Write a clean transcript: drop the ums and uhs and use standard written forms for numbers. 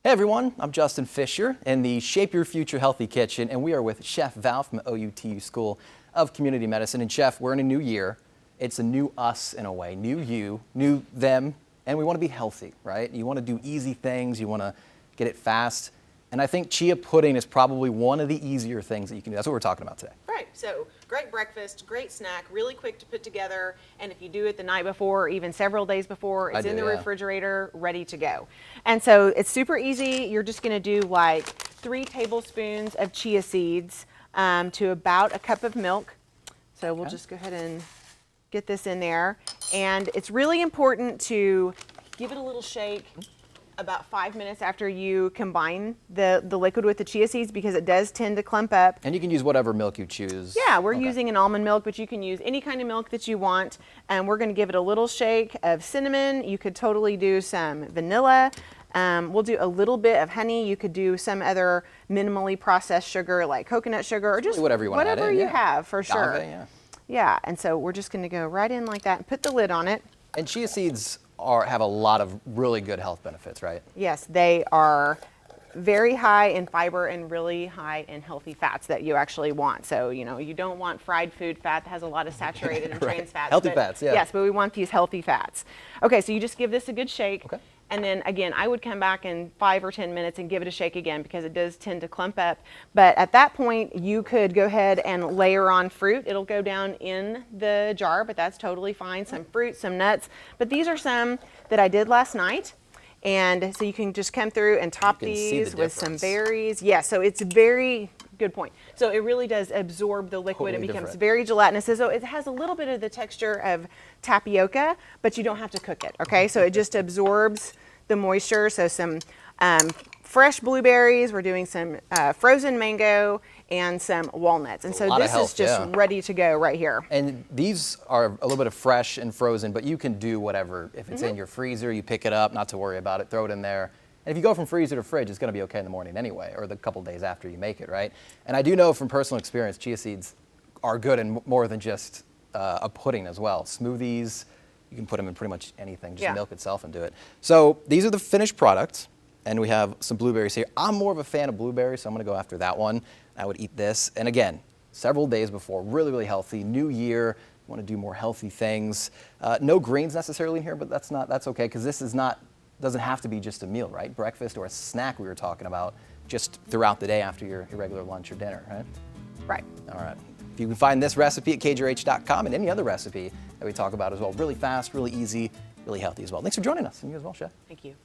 Hey everyone, I'm Justin Fisher in the Shape Your Future Healthy Kitchen, and we are with Chef Val from OUTU School of Community Medicine. And Chef, we're in a new year. It's a new us in a way, new you, new them, and we want to be healthy, right? You want to do easy things, you want to get it fast. And I think chia pudding is probably one of the easier things that you can do. That's what we're talking about today. Right, so great breakfast, great snack, really quick to put together, and if you do it the night before or even several days before, it's in the refrigerator, ready to go. And so it's super easy. You're just gonna do like 3 tablespoons of chia seeds to about a cup of milk. So we'll just go ahead and get this in there. And it's really important to give it a little shake about 5 minutes after you combine the liquid with the chia seeds, because it does tend to clump up. And you can use whatever milk you choose. Yeah, we're using an almond milk, but you can use any kind of milk that you want. And we're going to give it a little shake of cinnamon. You could totally do some vanilla. We'll do a little bit of honey. You could do some other minimally processed sugar like coconut sugar, or just whatever you want to add in, you have for sure. Yeah. Yeah, and so we're just going to go right in like that and put the lid on it. And chia seeds have a lot of really good health benefits, right? Yes, they are very high in fiber and really high in healthy fats that you actually want. So, you know, you don't want fried food fat that has a lot of saturated and trans fats. Healthy fats, yeah. Yes, but we want these healthy fats. Okay, so you just give this a good shake. Okay. And then again, I would come back in 5 or 10 minutes and give it a shake again, because it does tend to clump up. But at that point, you could go ahead and layer on fruit. It'll go down in the jar, but that's totally fine. Some fruit, some nuts. But these are some that I did last night. And so you can just come through and top these with some berries. Yeah, so it's very good point. So it really does absorb the liquid. It becomes very gelatinous. So it has a little bit of the texture of tapioca, but you don't have to cook it, okay? So it just absorbs the moisture. So some fresh blueberries. We're doing some frozen mango and some walnuts. And so this is just ready to go right here. And these are a little bit of fresh and frozen, but you can do whatever. If it's in your freezer, you pick it up, not to worry about it, throw it in there. And if you go from freezer to fridge, it's going to be okay in the morning anyway, or the couple days after you make it, right? And I do know from personal experience, chia seeds are good in more than just a pudding as well. Smoothies, you can put them in pretty much anything, just milk itself and do it. So these are the finished products, and we have some blueberries here. I'm more of a fan of blueberries, so I'm going to go after that one. I would eat this. And again, several days before, really, really healthy. New year, you want to do more healthy things. No greens necessarily in here, but that's okay, because this is not, doesn't have to be just a meal, right? Breakfast or a snack we were talking about just throughout the day after your regular lunch or dinner, right? Right. All right. You can find this recipe at kjrh.com and any other recipe that we talk about as well. Really fast, really easy, really healthy as well. Thanks for joining us, and you as well, Chef. Thank you.